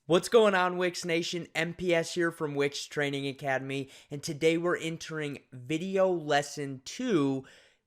What's going on, Wix Nation? MPS here from Wix Training Academy, and today we're entering video lesson 2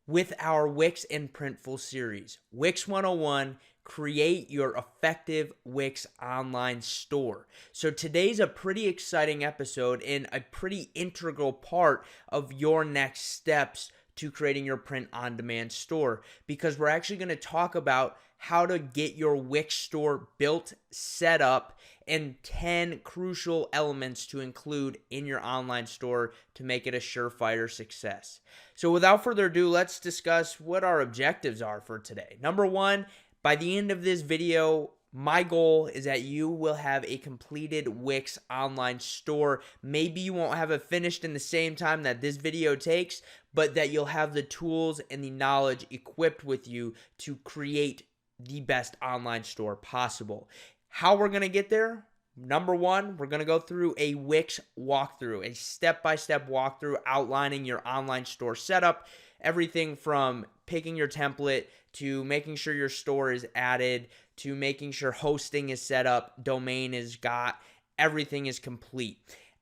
with our Wix and Printful series. Wix 101, create your effective Wix online store. So today's a pretty exciting episode and a pretty integral part of your next steps to creating your print-on-demand store, because we're actually going to talk about how to get your Wix store built, set up, and 10 crucial elements to include in your online store to make it a surefire success. So without further ado, let's discuss what our objectives are for today. Number one, by the end of this video, my goal is that you will have a completed Wix online store. Maybe you won't have it finished in the same time that this video takes, but that you'll have the tools and the knowledge equipped with you to create the best online store possible. How we're going to get there? Number one, we're going to go through a Wix walkthrough, a step-by-step walkthrough outlining your online store setup, everything from picking your template to making sure your store is added, to making sure hosting is set up, domain is got, everything is complete.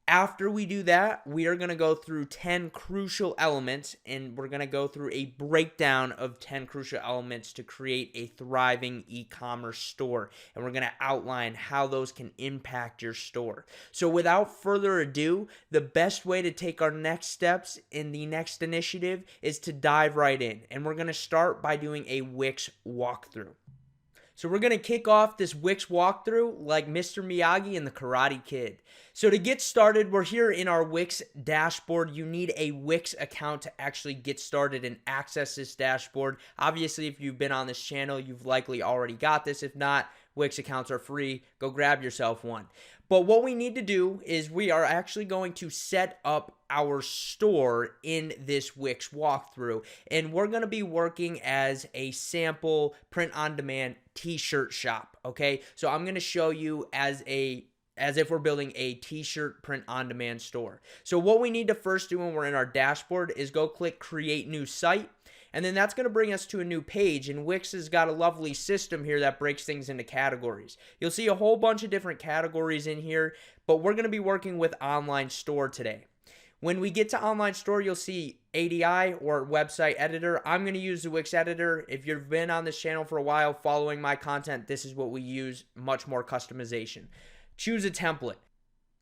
After we do that, we are going to go through 10 crucial elements, and we're going to go through a breakdown of 10 crucial elements to create a thriving e-commerce store. And we're going to outline how those can impact your store. So without further ado, the best way to take our next steps in the next initiative is to dive right in. And we're going to start by doing a Wix walkthrough. So we're going to kick off this Wix walkthrough like Mr. Miyagi and the Karate Kid. So to get started, we're here in our Wix dashboard. You need a Wix account to actually get started and access this dashboard. Obviously, if you've been on this channel, you've likely already got this. If not, Wix accounts are free. Go grab yourself one. But what we need to do is we are actually going to set up our store in this Wix walkthrough. And we're going to be working as a sample print-on-demand t-shirt shop, okay? So I'm going to show you as if we're building a t-shirt print-on-demand store. So what we need to first do when we're in our dashboard is go click Create New Site. And then that's going to bring us to a new page, and Wix has got a lovely system here that breaks things into categories. You'll see a whole bunch of different categories in here, but we're going to be working with online store today. When we get to online store, you'll see ADI or website editor. I'm going to use the Wix editor. If you've been on this channel for a while following my content, this is what we use, much more customization. Choose a template.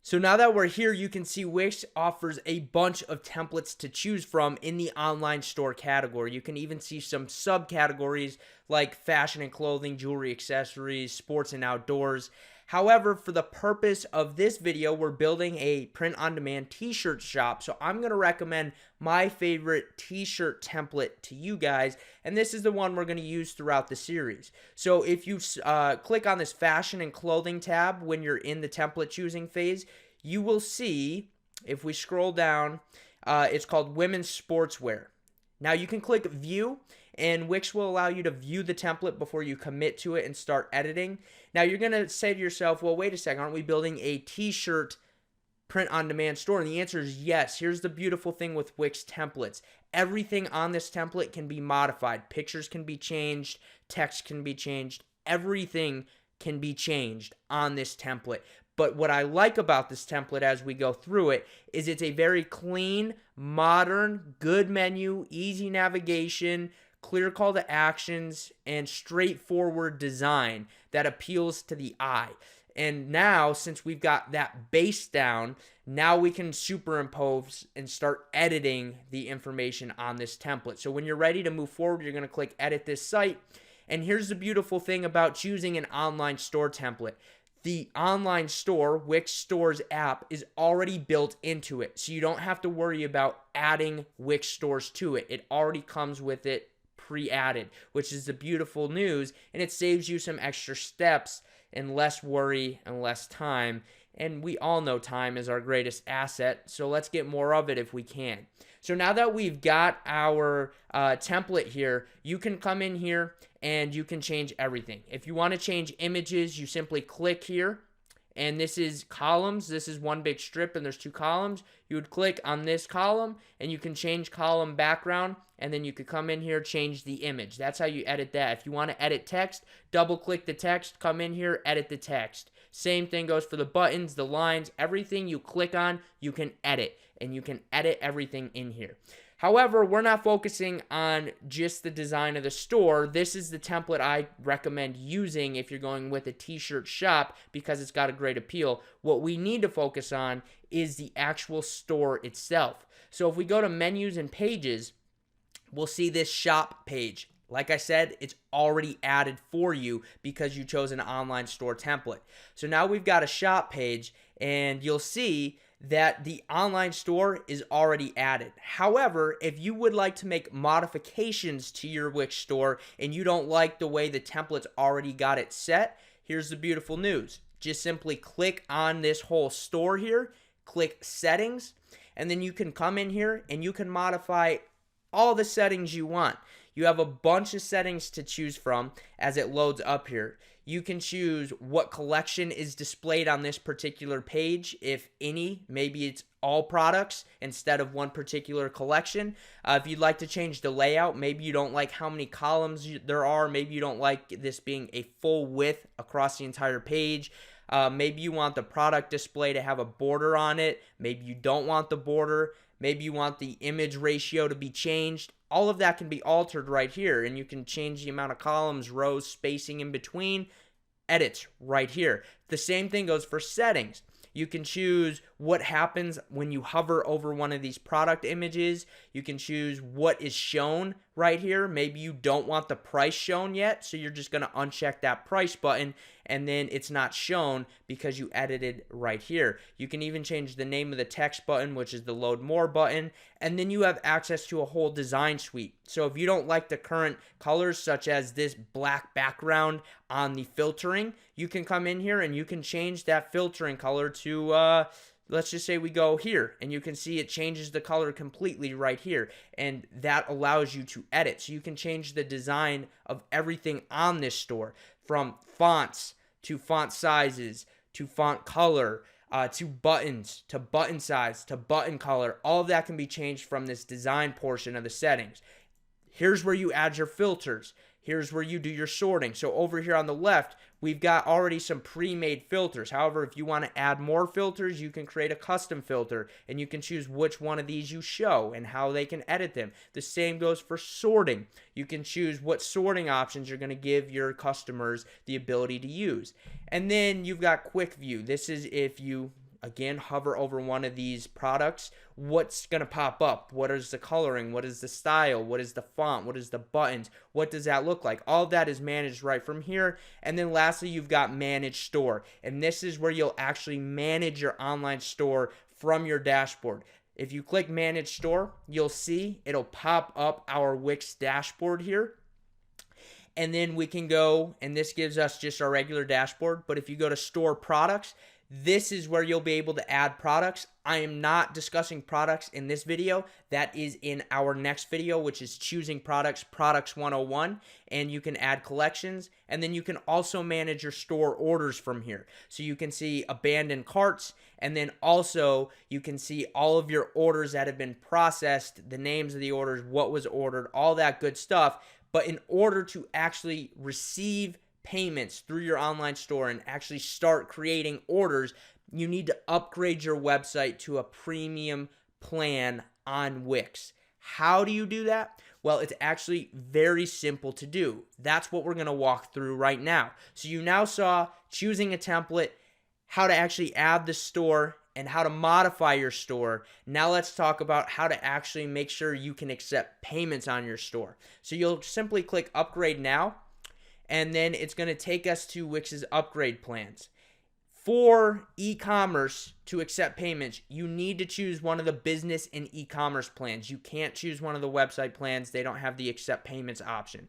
So now that we're here, you can see Wix offers a bunch of templates to choose from in the online store category. You can even see some subcategories like fashion and clothing, jewelry, accessories, sports and outdoors. However, for the purpose of this video, we're building a print-on-demand t-shirt shop. So I'm going to recommend my favorite t-shirt template to you guys, and this is the one we're going to use throughout the series. So if you click on this fashion and clothing tab when you're in the template choosing phase, you will see, if we scroll down, it's called women's sportswear. Now you can click view, and Wix will allow you to view the template before you commit to it and start editing. Now you're going to say to yourself, well, wait a second, aren't we building a t-shirt print-on-demand store? And the answer is yes. Here's the beautiful thing with Wix templates. Everything on this template can be modified. Pictures can be changed, text can be changed, everything can be changed on this template. But what I like about this template as we go through it is it's a very clean, modern, good menu, easy navigation, clear call to actions, and straightforward design that appeals to the eye. And now, since we've got that base down, now we can superimpose and start editing the information on this template. So when you're ready to move forward, you're going to click Edit This Site. And here's the beautiful thing about choosing an online store template. The online store, Wix Stores app, is already built into it. So you don't have to worry about adding Wix stores to it. It already comes with it pre-added, which is the beautiful news, and it saves you some extra steps and less worry and less time. And we all know time is our greatest asset, so let's get more of it if we can. So now that we've got our template here, you can come in here and you can change everything. If you want to change images, you simply click here, and this is columns. This is one big strip and there's two columns. You would click on this column and you can change column background, and then you could come in here, change the image. That's how you edit that. If you want to edit text, double click the text, come in here, edit the text. Same thing goes for the buttons, the lines, everything you click on, you can edit, and you can edit everything in here. However, we're not focusing on just the design of the store. This is the template I recommend using if you're going with a t-shirt shop because it's got a great appeal. What we need to focus on is the actual store itself. So if we go to menus and pages, we'll see this shop page. Like I said, it's already added for you because you chose an online store template. So now we've got a shop page, and you'll see that the online store is already added. However, if you would like to make modifications to your Wix store and you don't like the way the template's already got it set, here's the beautiful news. Just simply click on this whole store here, click settings, and then you can come in here and you can modify all the settings you want. You have a bunch of settings to choose from as it loads up here. You can choose what collection is displayed on this particular page, if any. Maybe it's all products instead of one particular collection. If you'd like to change the layout, maybe you don't like how many columns there are. Maybe you don't like this being a full width across the entire page. Maybe you want the product display to have a border on it. Maybe you don't want the border. Maybe you want the image ratio to be changed. All of that can be altered right here, and you can change the amount of columns, rows, spacing in between. Edits right here. The same thing goes for settings. You can choose what happens when you hover over one of these product images. You can choose what is shown right here. Maybe you don't want the price shown yet, so you're just going to uncheck that price button, and then it's not shown because you edited right here. You can even change the name of the text button, which is the load more button, and then you have access to a whole design suite. So if you don't like the current colors, such as this black background on the filtering, you can come in here and you can change that filtering color to let's just say we go here, and you can see it changes the color completely right here, and that allows you to edit. So you can change the design of everything on this store, from fonts to font sizes to font color, to buttons, to button size, to button color. All of that can be changed from this design portion of the settings. Here's where you add your filters. Here's where you do your sorting. So over here on the left, we've got already some pre-made filters. However, if you want to add more filters, you can create a custom filter, and you can choose which one of these you show and how they can edit them. The same goes for sorting. You can choose what sorting options you're going to give your customers the ability to use. And then you've got quick view. This is if you, again, hover over one of these products, what's going to pop up? What is the coloring? What is the style? What is the font? What is the buttons? What does that look like? All of that is managed right from here. And then lastly, you've got Manage Store. And this is where you'll actually manage your online store from your dashboard. If you click Manage Store, you'll see it'll pop up our Wix dashboard here. And then we can go, and this gives us just our regular dashboard. But if you go to Store Products, this is where you'll be able to add products. I am not discussing products in this video. That is in our next video, which is choosing products, Products 101. And you can add collections. And then you can also manage your store orders from here. So you can see abandoned carts. And then also you can see all of your orders that have been processed, the names of the orders, what was ordered, all that good stuff. But in order to actually receive payments through your online store and actually start creating orders, you need to upgrade your website to a premium plan on Wix. How do you do that? Well, it's actually very simple to do. That's what we're going to walk through right now. So you now saw choosing a template, how to actually add the store, and how to modify your store. Now let's talk about how to actually make sure you can accept payments on your store. So you'll simply click Upgrade Now, and then it's going to take us to Wix's upgrade plans. For e-commerce to accept payments, you need to choose one of the business and e-commerce plans. You can't choose one of the website plans. They don't have the accept payments option.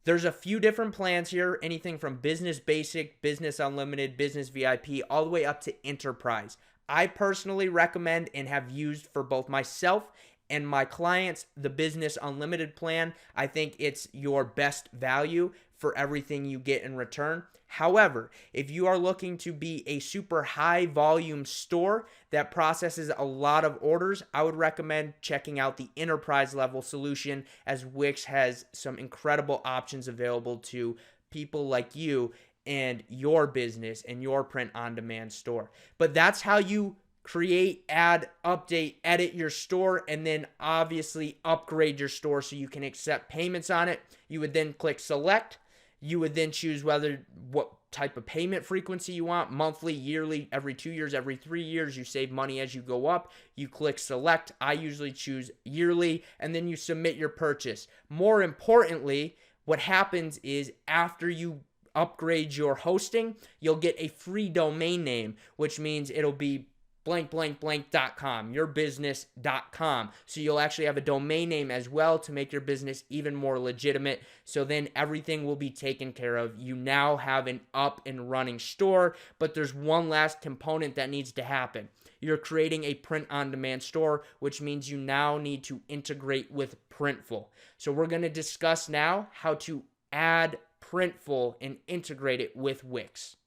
There's a few different plans here, anything from Business Basic, Business Unlimited, Business VIP, all the way up to Enterprise. I personally recommend and have used for both myself and my clients the Business Unlimited plan. I think it's your best value for everything you get in return. However, if you are looking to be a super high volume store that processes a lot of orders, I would recommend checking out the enterprise level solution, as Wix has some incredible options available to people like you and your business and your print-on-demand store. But that's how you create, add, update, edit your store, and then obviously upgrade your store so you can accept payments on it. You would then click select. You would then choose what type of payment frequency you want, monthly, yearly, every 2 years, every 3 years. You save money as you go up. You click select. I usually choose yearly, and then you submit your purchase. More importantly, what happens is after you upgrade your hosting, you'll get a free domain name, which means it'll be blank, blank, blank.com, yourbusiness.com. So you'll actually have a domain name as well to make your business even more legitimate. So then everything will be taken care of. You now have an up and running store, but there's one last component that needs to happen. You're creating a print-on-demand store, which means you now need to integrate with Printful. So we're going to discuss now how to add Printful and integrate it with Wix.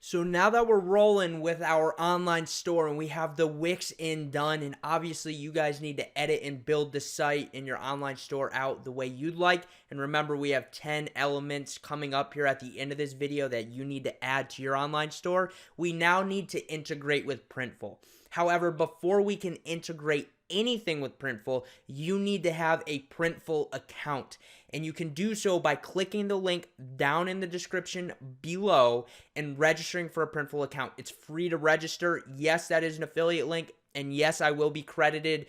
So now that we're rolling with our online store and we have the Wix in done, and obviously you guys need to edit and build the site and your online store out the way you'd like. And remember, we have 10 elements coming up here at the end of this video that you need to add to your online store. We now need to integrate with Printful. However, before we can integrate anything with Printful, you need to have a Printful account. And you can do so by clicking the link down in the description below and registering for a Printful account. It's free to register. Yes, that is an affiliate link. And yes, I will be credited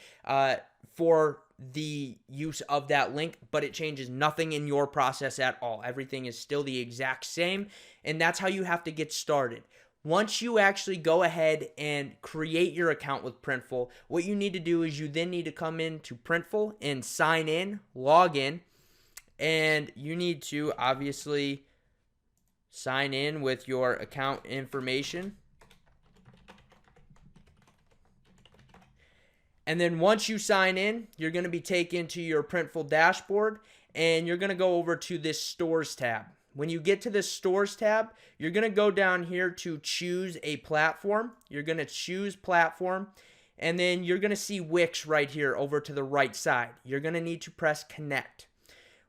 for the use of that link, but it changes nothing in your process at all. Everything is still the exact same. And that's how you have to get started. Once you actually go ahead and create your account with Printful, what you need to do is you then need to come into Printful and sign in, log in, and you need to obviously sign in with your account information. And then once you sign in, you're going to be taken to your Printful dashboard, and you're going to go over to this Stores tab. When you get to the Stores tab, you're going to go down here to choose a platform. You're going to choose platform, and then you're going to see Wix right here over to the right side. You're going to need to press connect.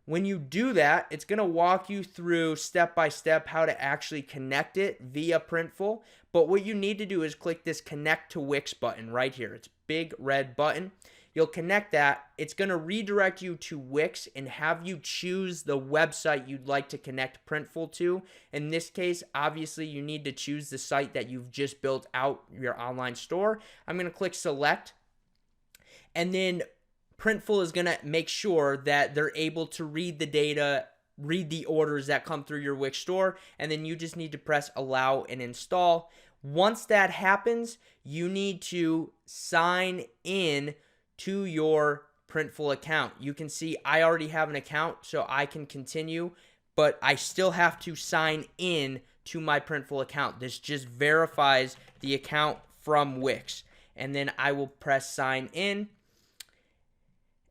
When you do that, it's going to walk you through step by step how to actually connect it via Printful. But what you need to do is click this connect to Wix button right here. It's a big red button. You'll connect that. It's going to redirect you to Wix and have you choose the website you'd like to connect Printful to. In this case, obviously, you need to choose the site that you've just built out your online store. I'm going to click select. And then Printful is going to make sure that they're able to read the data, read the orders that come through your Wix store, and then you just need to press allow and install. Once that happens, you need to sign in to your Printful account. You can see I already have an account, so I can continue, but I still have to sign in to my Printful account. This just verifies the account from Wix. And then I will press sign in.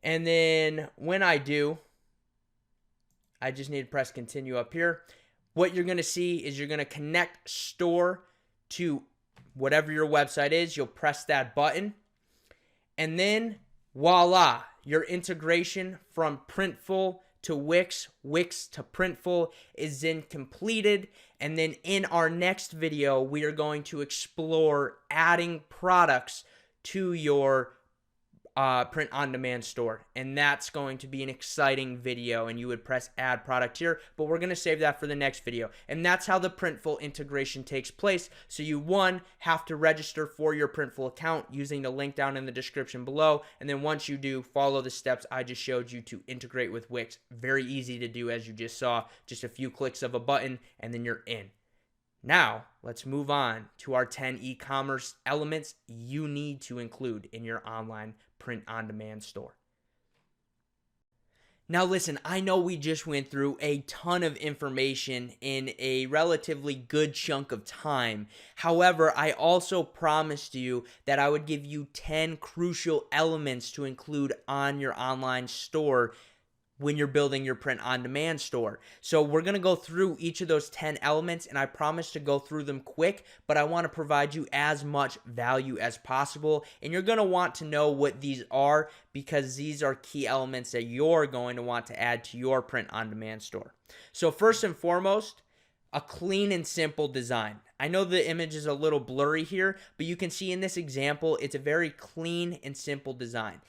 And then when I do, I just need to press continue up here. What you're going to see is you're going to connect store to whatever your website is. You'll press that button. And then voila, your integration from Printful to Wix, Wix to Printful is then completed. And then in our next video, we are going to explore adding products to your print-on-demand store, and that's going to be an exciting video, and you would press add product here, but we're going to save that for the next video. And that's how the Printful integration takes place. So you, one, have to register for your Printful account using the link down in the description below, and then once you do, follow the steps I just showed you to integrate with Wix. Very easy to do, as you just saw, just a few clicks of a button, and then you're in. Now, let's move on to our 10 e-commerce elements you need to include in your online print-on-demand store. Now listen, I know we just went through a ton of information in a relatively good chunk of time. However, I also promised you that I would give you 10 crucial elements to include on your online store when you're building your print on demand store. So we're going to go through each of those 10 elements, and I promise to go through them quick, but I want to provide you as much value as possible. And you're going to want to know what these are, because these are key elements that you're going to want to add to your print on demand store. So first and foremost, a clean and simple design. I know the image is a little blurry here, but you can see in this example, it's a very clean and simple design.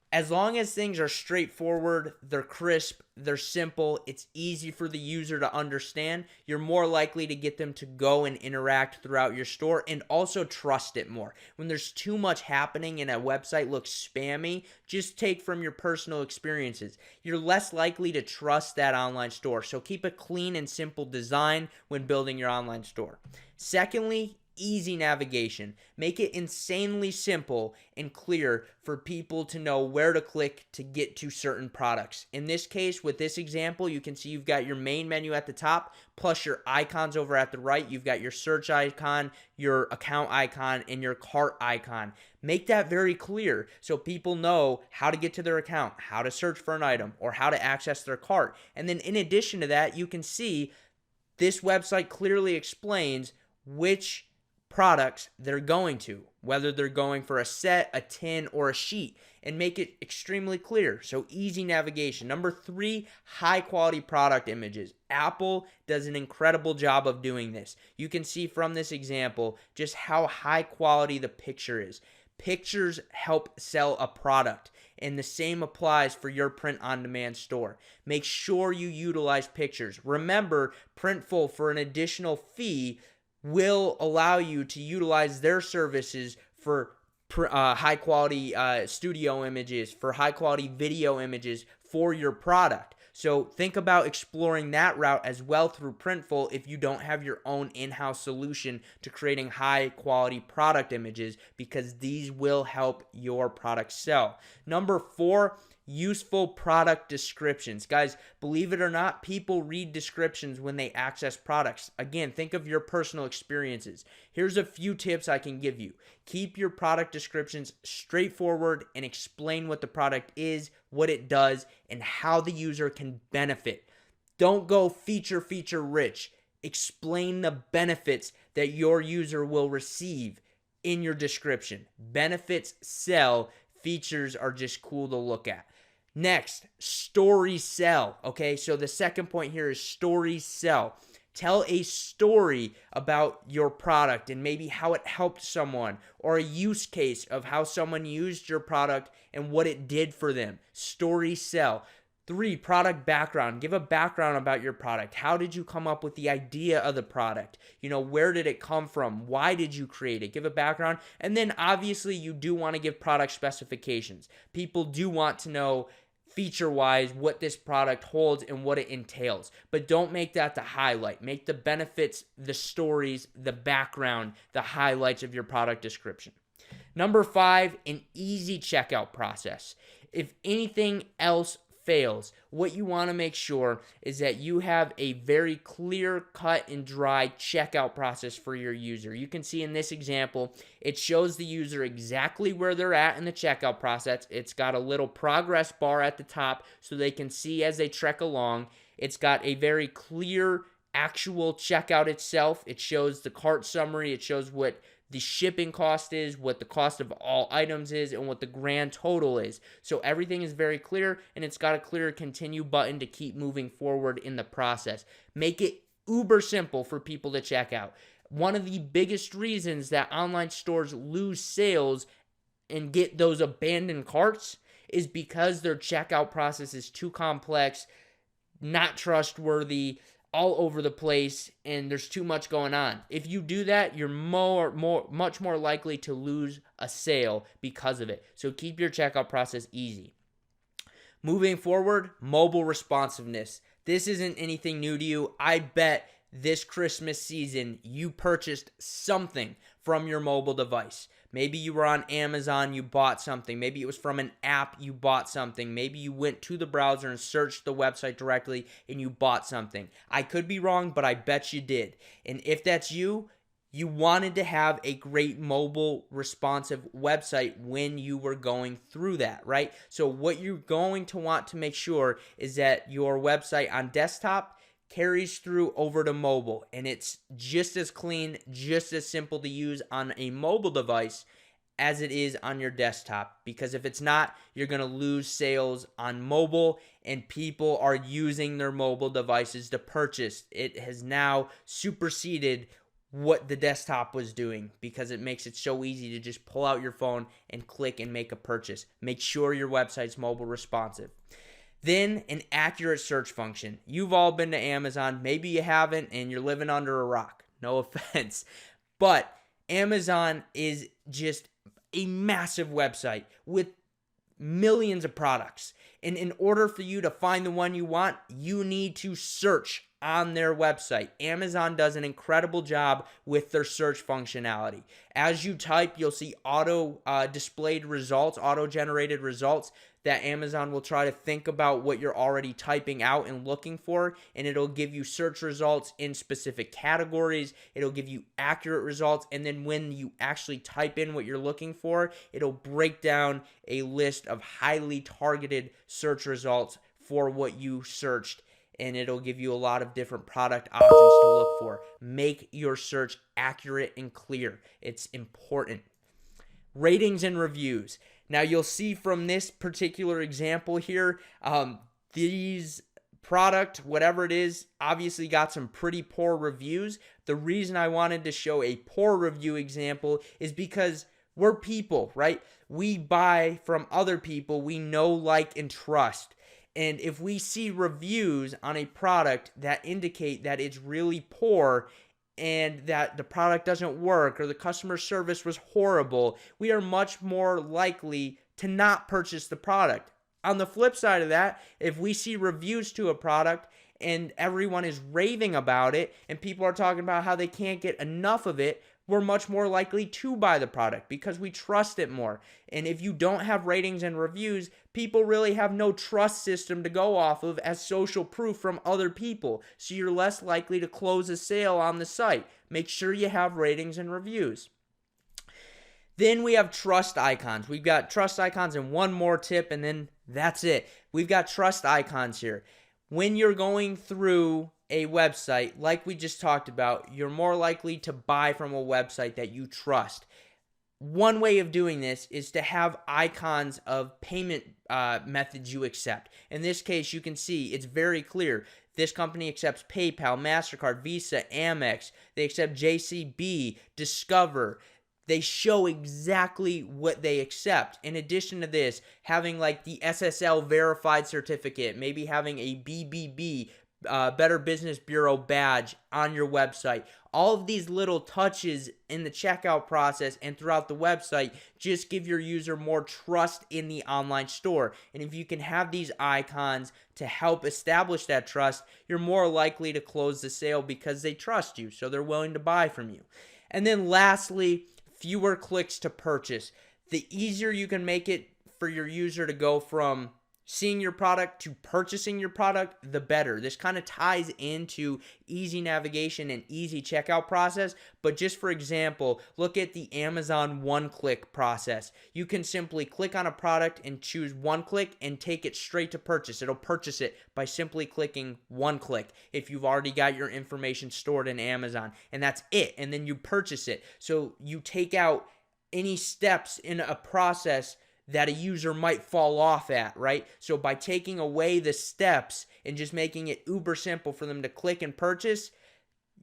As long as things are straightforward, they're crisp, they're simple, it's easy for the user to understand, you're more likely to get them to go and interact throughout your store and also trust it more. When there's too much happening and a website looks spammy, just take from your personal experiences. You're less likely to trust that online store. So keep a clean and simple design when building your online store. Secondly, easy navigation. Make it insanely simple and clear for people to know where to click to get to certain products. In this case, with this example, you can see you've got your main menu at the top, plus your icons over at the right. You've got your search icon, your account icon, and your cart icon. Make that very clear so people know how to get to their account, how to search for an item, or how to access their cart. And then in addition to that, you can see this website clearly explains which products they're going to, whether they're going for a set, a tin, or a sheet, and make it extremely clear. So easy navigation. Number 3, high quality product images. Apple does an incredible job of doing this. You can see from this example just how high quality the picture is. Pictures help sell a product, and the same applies for your print on demand store. Make sure you utilize pictures. Remember, Printful, for an additional fee, will allow you to utilize their services for high quality studio images, for high quality video images for your product. So think about exploring that route as well through Printful if you don't have your own in-house solution to creating high quality product images, because these will help your product sell. Number 4, useful product descriptions. Guys, believe it or not, people read descriptions when they access products. Again, think of your personal experiences. Here's a few tips I can give you. Keep your product descriptions straightforward and explain what the product is, what it does, and how the user can benefit. Don't go feature rich. Explain the benefits that your user will receive in your description. Benefits sell. Features are just cool to look at. Next, story sell. Okay, so the second point here is story sell. Tell a story about your product and maybe how it helped someone, or a use case of how someone used your product and what it did for them. Story sell. 3, product background. Give a background about your product. How did you come up with the idea of the product? Where did it come from? Why did you create it? Give a background. And then obviously you do want to give product specifications. People do want to know feature-wise what this product holds and what it entails. But don't make that the highlight. Make the benefits, the stories, the background, the highlights of your product description. Number 5, an easy checkout process. If anything else fails, what you want to make sure is that you have a very clear, cut and dry checkout process for your user. You can see in this example, it shows the user exactly where they're at in the checkout process. It's got a little progress bar at the top so they can see as they trek along. It's got a very clear actual checkout itself. It shows the cart summary. It shows what the shipping cost is, what the cost of all items is, and what the grand total is. So everything is very clear, and it's got a clear continue button to keep moving forward in the process. Make it uber simple for people to check out. One of the biggest reasons that online stores lose sales and get those abandoned carts is because their checkout process is too complex, not trustworthy, all over the place, and there's too much going on. If you do that, you're much more likely to lose a sale because of it. So keep your checkout process easy. Moving forward, mobile responsiveness. This isn't anything new to you. I bet this Christmas season you purchased something from your mobile device. Maybe you were on Amazon, you bought something. Maybe it was from an app, you bought something. Maybe you went to the browser and searched the website directly and you bought something. I could be wrong, but I bet you did. And if that's you, You wanted to have a great mobile responsive website when you were going through that, right? So what you're going to want to make sure is that your website on desktop carries through over to mobile, and it's just as clean, just as simple to use on a mobile device as it is on your desktop, because if it's not, you're going to lose sales on mobile, and people are using their mobile devices to purchase. It has now superseded what the desktop was doing because it makes it so easy to just pull out your phone and click and make a purchase. Make sure your website's mobile responsive. Then an accurate search function. You've all been to Amazon. Maybe you haven't and you're living under a rock. No offense. But Amazon is just a massive website with millions of products. And in order for you to find the one you want, you need to search on their website. Amazon does an incredible job with their search functionality. As you type, you'll see auto-generated results that Amazon will try to think about what you're already typing out and looking for, and it'll give you search results in specific categories. It'll give you accurate results, and then when you actually type in what you're looking for, it'll break down a list of highly targeted search results for what you searched, and it'll give you a lot of different product options to look for. Make your search accurate and clear. It's important. Ratings and reviews. Now you'll see from this particular example here, these product, whatever it is, obviously got some pretty poor reviews. The reason I wanted to show a poor review example is because we're people, right? We buy from other people we know, like, and trust. And if we see reviews on a product that indicate that it's really poor and that the product doesn't work or the customer service was horrible, we are much more likely to not purchase the product. On the flip side of that, if we see reviews to a product and everyone is raving about it and people are talking about how they can't get enough of it, we're much more likely to buy the product because we trust it more. And if you don't have ratings and reviews, people really have no trust system to go off of as social proof from other people. So you're less likely to close a sale on the site. Make sure you have ratings and reviews. Then we have trust icons. We've got trust icons and one more tip, and then that's it. We've got trust icons here. When you're going through a website, like we just talked about, you're more likely to buy from a website that you trust. One way of doing this is to have icons of payment methods you accept. In this case, you can see it's very clear. This company accepts PayPal, MasterCard, Visa, Amex. They accept JCB, Discover. They show exactly what they accept. In addition to this, having like the SSL verified certificate, maybe having a BBB, Better Business Bureau badge on your website. All of these little touches in the checkout process and throughout the website just give your user more trust in the online store. And if you can have these icons to help establish that trust, you're more likely to close the sale because they trust you, so they're willing to buy from you. And then lastly, fewer clicks to purchase. The easier you can make it for your user to go from seeing your product to purchasing your product, the better. This kind of ties into easy navigation and easy checkout process. But just for example, look at the Amazon one-click process. You can simply click on a product and choose one click and take it straight to purchase. It'll purchase it by simply clicking one click if you've already got your information stored in Amazon. And that's it. And then you purchase it. So you take out any steps in a process that a user might fall off at, right? So by taking away the steps and just making it uber simple for them to click and purchase,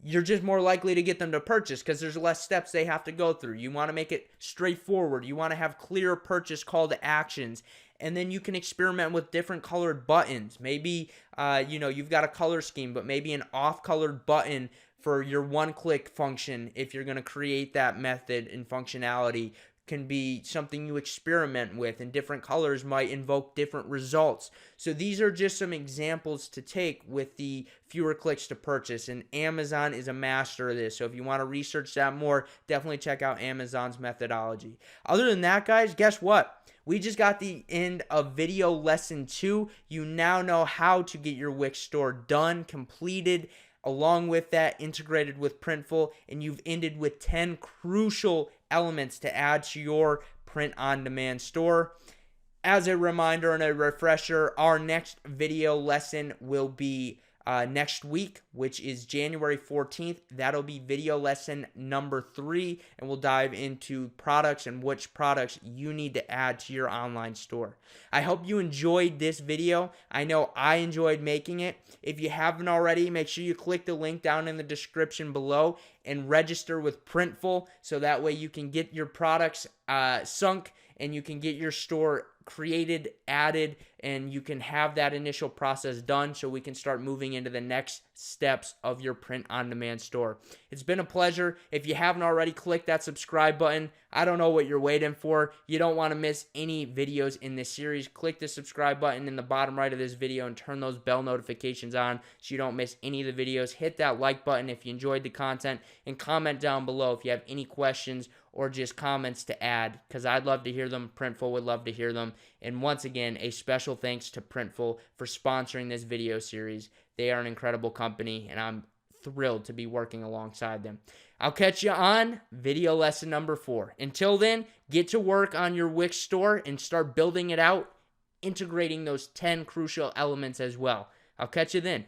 you're just more likely to get them to purchase because there's less steps they have to go through. You want to make it straightforward. You want to have clear purchase call to actions. And then you can experiment with different colored buttons. Maybe, you've got a color scheme, but maybe an off-colored button for your one-click function if you're going to create that method and functionality can be something you experiment with, and different colors might invoke different results. So these are just some examples to take with the fewer clicks to purchase, and Amazon is a master of this. So if you want to research that more, definitely check out Amazon's methodology. Other than that, guys, guess what? We just got the end of video lesson 2. You now know how to get your Wix store done, completed, along with that integrated with Printful, and you've ended with 10 crucial elements to add to your print-on-demand store. As a reminder and a refresher, our next video lesson will be next week, which is January 14th. That'll be video lesson number 3, and we'll dive into products and which products you need to add to your online store. I hope you enjoyed this video. I know I enjoyed making it. If you haven't already, make sure you click the link down in the description below and register with Printful, so that way you can get your products sunk and you can get your store created, added, and you can have that initial process done so we can start moving into the next steps of your print-on-demand store. It's been a pleasure. If you haven't already, click that subscribe button. I don't know what you're waiting for. You don't want to miss any videos in this series. Click the subscribe button in the bottom right of this video and turn those bell notifications on so you don't miss any of the videos. Hit that like button if you enjoyed the content, and comment down below if you have any questions or just comments to add, because I'd love to hear them. Printful would love to hear them. And once again, a special thanks to Printful for sponsoring this video series. They are an incredible company, and I'm thrilled to be working alongside them. I'll catch you on video lesson number 4. Until then, get to work on your Wix store and start building it out, integrating those 10 crucial elements as well. I'll catch you then.